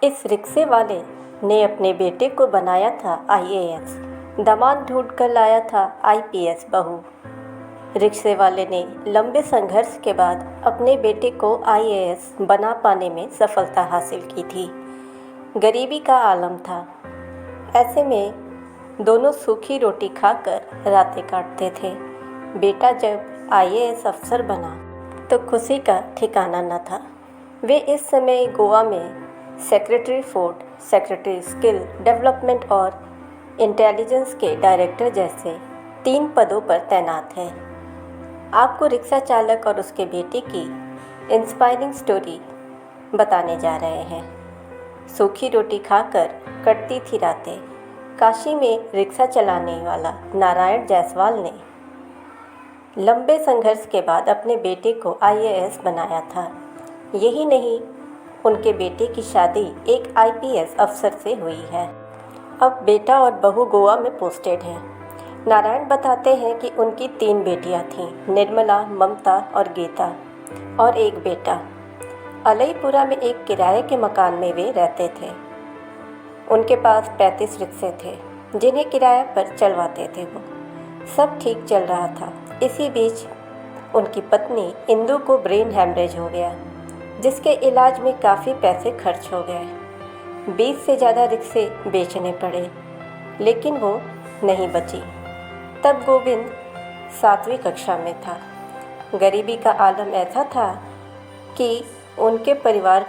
इस रिक्शे वाले ने अपने बेटे को बनाया था आईएएस, दामाद ढूंढ कर लाया था आईपीएस बहू। रिक्शे वाले ने लंबे संघर्ष के बाद अपने बेटे को आईएएस बना पाने में सफलता हासिल की थी। गरीबी का आलम था, ऐसे में दोनों सूखी रोटी खाकर रातें काटते थे। बेटा जब आईएएस अफसर बना तो खुशी का ठिकाना न था। वे इस समय गोवा में secretary fort, secretary skill development और इंटेलिजेंस के डायरेक्टर जैसे 3 पदों पर तैनात हैं। आपको रिक्शा चालक और उसके बेटे की इंस्पायरिंग स्टोरी बताने जा रहे हैं। सूखी रोटी खाकर कटती थी रातें। काशी में रिक्शा चलाने वाला नारायण जायसवाल ने लंबे संघर्ष के बाद अपने बेटे को आईएएस बनाया था। यही नहीं, उनके बेटे की शादी एक आईपीएस अफसर से हुई है। अब बेटा और बहू गोवा में पोस्टेड हैं। नारायण बताते हैं कि उनकी 3 बेटियां थीं, निर्मला, ममता और गीता, और एक बेटा। अलईपुरा में एक किराए के मकान में वे रहते थे। उनके पास 35 रिक्शे थे जिन्हें किराए पर चलवाते थे वो। सब ठीक चल रहा था। इसी बीच उनकी पत्नी इंदु को ब्रेन हैमरेज हो गया, जिसके इलाज में काफ़ी पैसे खर्च हो गए। 20 से ज़्यादा रिक्शे बेचने पड़े, लेकिन वो नहीं बची। तब गोविंद 7वीं कक्षा में था। गरीबी का आलम ऐसा था कि उनके परिवार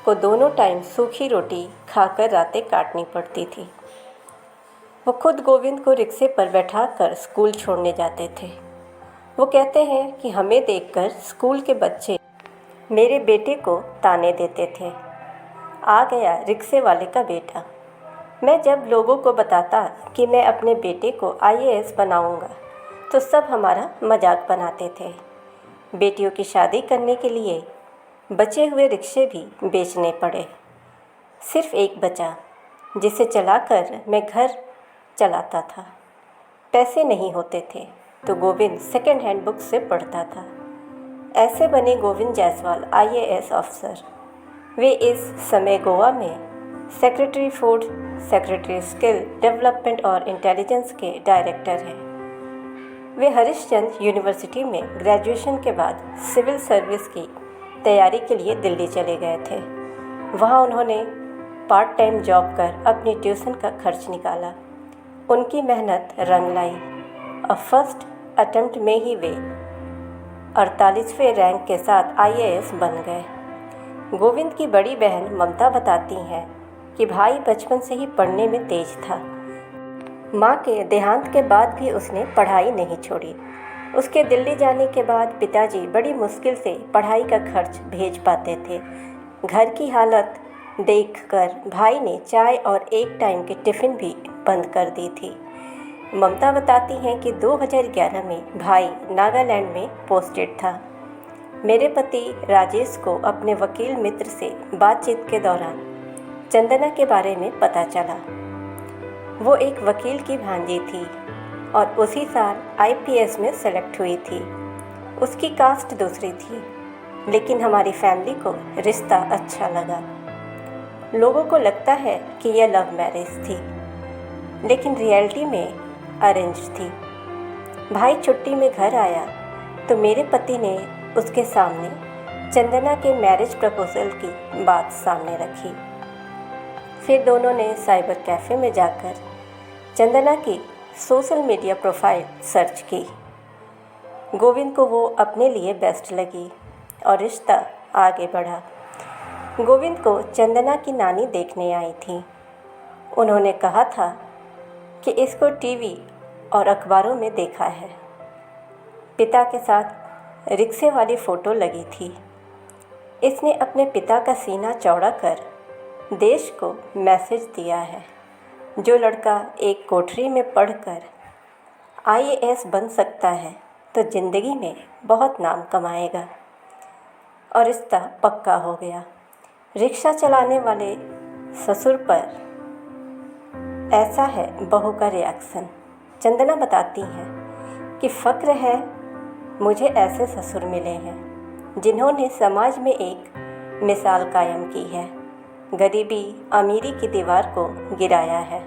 को दोनों टाइम सूखी रोटी खाकर रातें काटनी पड़ती थी। वो खुद गोविंद को रिक्शे पर बैठाकर स्कूल छोड़ने जाते थे। वो कहते हैं कि हमें देखकर स्कूल के बच्चे मेरे बेटे को ताने देते थे, आ गया रिक्शे वाले का बेटा। मैं जब लोगों को बताता कि मैं अपने बेटे को आईएएस बनाऊंगा, तो सब हमारा मजाक बनाते थे। बेटियों की शादी करने के लिए बचे हुए रिक्शे भी बेचने पड़े। सिर्फ एक बचा, जिसे चलाकर मैं घर चलाता था। पैसे नहीं होते थे तो गोविंद सेकंड हैंड बुक से पढ़ता था। ऐसे बने गोविंद जायसवाल आईएएस अफसर। वे इस समय गोवा में secretary food, secretary skill development और इंटेलिजेंस के डायरेक्टर हैं। वे हरिश्चंद्र यूनिवर्सिटी में ग्रेजुएशन के बाद सिविल सर्विस की तैयारी के लिए दिल्ली चले गए थे। वहाँ उन्होंने पार्ट टाइम जॉब कर अपनी ट्यूशन का खर्च निकाला। उनकी मेहनत रंग लाई और फर्स्ट अटेम्प्ट में ही वे 48वें रैंक के साथ आईएएस बन गए। गोविंद की बड़ी बहन ममता बताती हैं कि भाई बचपन से ही पढ़ने में तेज था। माँ के देहांत के बाद भी उसने पढ़ाई नहीं छोड़ी। उसके दिल्ली जाने के बाद पिताजी बड़ी मुश्किल से पढ़ाई का खर्च भेज पाते थे। घर की हालत देखकर भाई ने चाय और एक टाइम के टिफ़िन भी बंद कर दी थी। ममता बताती हैं कि 2011 में भाई नागालैंड में पोस्टेड था। मेरे पति राजेश को अपने वकील मित्र से बातचीत के दौरान चंदना के बारे में पता चला। वो एक वकील की भांजी थी और उसी साल आईपीएस में सेलेक्ट हुई थी। उसकी कास्ट दूसरी थी, लेकिन हमारी फैमिली को रिश्ता अच्छा लगा। लोगों को लगता है कि यह लव मैरिज थी, लेकिन रियलिटी में अरेंज थी। भाई छुट्टी में घर आया तो मेरे पति ने उसके सामने चंदना के मैरिज प्रपोजल की बात सामने रखी। फिर दोनों ने साइबर कैफ़े में जाकर चंदना की सोशल मीडिया प्रोफाइल सर्च की। गोविंद को वो अपने लिए बेस्ट लगी और रिश्ता आगे बढ़ा। गोविंद को चंदना की नानी देखने आई थी। उन्होंने कहा था कि इसको टीवी और अखबारों में देखा है। पिता के साथ रिक्शे वाली फ़ोटो लगी थी। इसने अपने पिता का सीना चौड़ा कर देश को मैसेज दिया है, जो लड़का एक कोठरी में पढ़कर आईएएस बन सकता है तो ज़िंदगी में बहुत नाम कमाएगा। और रिश्ता पक्का हो गया। रिक्शा चलाने वाले ससुर पर ऐसा है बहू का रिएक्शन। चंदना बताती हैं कि फ़क्र है मुझे ऐसे ससुर मिले हैं जिन्होंने समाज में एक मिसाल कायम की है। गरीबी अमीरी की दीवार को गिराया है।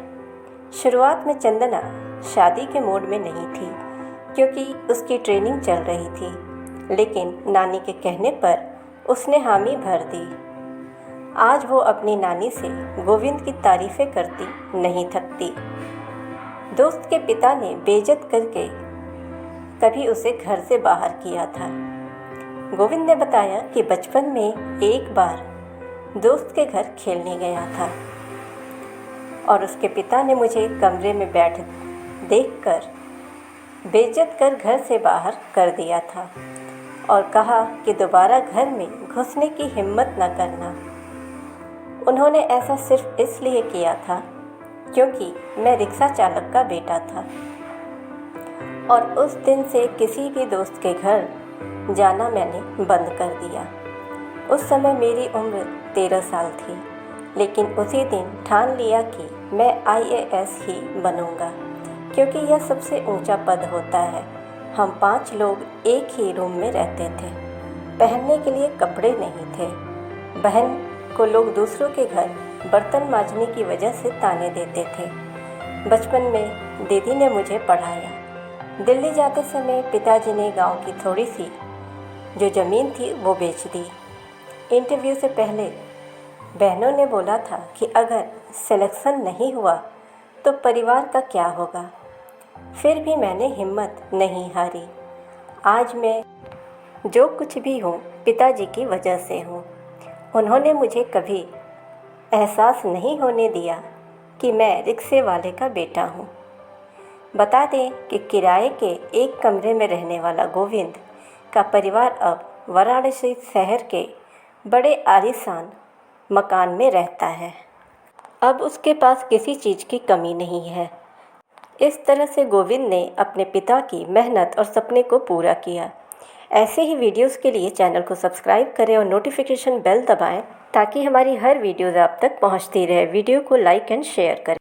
शुरुआत में चंदना शादी के मूड में नहीं थी क्योंकि उसकी ट्रेनिंग चल रही थी, लेकिन नानी के कहने पर उसने हामी भर दी। आज वो अपनी नानी से गोविंद की तारीफ़ें करती नहीं थकती। दोस्त के पिता ने बेइज्जत करके कभी उसे घर से बाहर किया था। गोविंद ने बताया कि बचपन में एक बार दोस्त के घर खेलने गया था और उसके पिता ने मुझे कमरे में देखकर बेइज्जत कर घर से बाहर कर दिया था और कहा कि दोबारा घर में घुसने की हिम्मत न करना। उन्होंने ऐसा सिर्फ इसलिए किया था क्योंकि मैं रिक्शा चालक का बेटा था और उस दिन से किसी भी दोस्त के घर जाना मैंने बंद कर दिया। उस समय मेरी उम्र 13 साल थी, लेकिन उसी दिन ठान लिया कि मैं IAS ही बनूंगा क्योंकि यह सबसे ऊंचा पद होता है। हम 5 लोग एक ही रूम में रहते थे। पहनने के लिए कपड़े नहीं थे। बहन को लोग दूसरों के घर बर्तन मांजने की वजह से ताने देते थे। बचपन में दीदी ने मुझे पढ़ाया। दिल्ली जाते समय पिताजी ने गांव की थोड़ी सी जो ज़मीन थी वो बेच दी। इंटरव्यू से पहले बहनों ने बोला था कि अगर सिलेक्शन नहीं हुआ तो परिवार का क्या होगा। फिर भी मैंने हिम्मत नहीं हारी। आज मैं जो कुछ भी हूँ पिताजी की वजह से हूँ। उन्होंने मुझे कभी एहसास नहीं होने दिया कि मैं रिक्शे वाले का बेटा हूँ। बता दें कि किराए के एक कमरे में रहने वाला गोविंद का परिवार अब वाराणसी शहर के बड़े आलीशान मकान में रहता है। अब उसके पास किसी चीज़ की कमी नहीं है। इस तरह से गोविंद ने अपने पिता की मेहनत और सपने को पूरा किया। ऐसे ही वीडियोस के लिए चैनल को सब्सक्राइब करें और नोटिफिकेशन बेल दबाएं ताकि हमारी हर वीडियोज़ आप तक पहुंचती रहे। वीडियो को लाइक एंड शेयर करें।